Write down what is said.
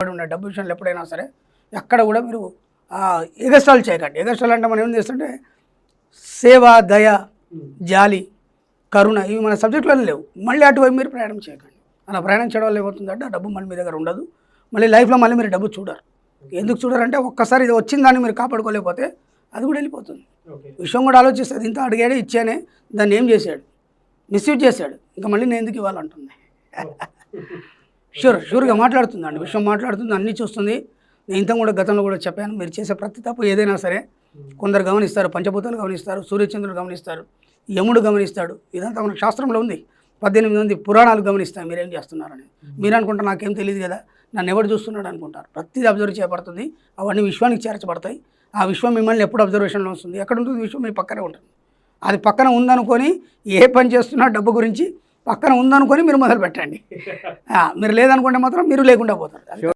ఉన్న డబ్బు విషయంలో ఎప్పుడైనా సరే ఎక్కడ కూడా మీరు ఎగస్ట్రాలు చేయకండి. ఎగస్ట్రాలు అంటే మనం ఏం చేస్తుంటే సేవ, దయ, జాలి, కరుణ ఇవి మన సబ్జెక్టులలో లేవు. మళ్ళీ అటువైపు మీరు ప్రయాణం చేయకండి. అలా ప్రయాణం చేయడం వల్ల ఏమవుతుందంటే ఆ డబ్బు మళ్ళీ మీ దగ్గర ఉండదు. మళ్ళీ లైఫ్లో మళ్ళీ మీరు డబ్బు చూడరు. ఎందుకు చూడరంటే ఒక్కసారి ఇది వచ్చిన దాన్ని మీరు కాపాడుకోలేకపోతే అది కూడా వెళ్ళిపోతుంది. విషయం కూడా ఆలోచిస్తుంది. ఇంత అడిగాడే ఇచ్చానే దాన్ని ఏం చేశాడు, మిస్యూజ్ చేశాడు, ఇంకా మళ్ళీ నేను ఎందుకు ఇవ్వాలంటుంది. షూర్గా మాట్లాడుతుందండి, విషయం మాట్లాడుతుంది, అన్నీ చూస్తుంది. నేను ఇంత కూడా గతంలో కూడా చెప్పాను, మీరు చేసే ప్రతి తప్పు ఏదైనా సరే కొందరు గమనిస్తారు, పంచభూతాలు గమనిస్తారు, సూర్యచంద్రులు గమనిస్తారు, యముడు గమనిస్తాడు. ఇదంతా మన శాస్త్రంలో ఉంది. 18 మంది పురాణాలు గమనిస్తాయి మీరేం చేస్తున్నారని. మీరు అనుకుంటారు నాకేం తెలియదు కదా, నన్ను ఎవరు చూస్తున్నాడు అనుకుంటారు. ప్రతిదీ అబ్జర్వ్ చేయబడుతుంది. అవన్నీ విశ్వానికి చేర్చబడతాయి. ఆ విశ్వం మిమ్మల్ని ఎప్పుడు అబ్జర్వేషన్లో వస్తుంది. ఎక్కడ ఉంటుంది విశ్వం? మీ పక్కనే ఉంటుంది. అది పక్కన ఉందనుకొని ఏ పని చేస్తున్నా డబ్బు గురించి పక్కన ఉందనుకొని మీరు మొదలు పెట్టండి. మీరు లేదనుకుంటే మాత్రం మీరు లేకుండా పోతారు.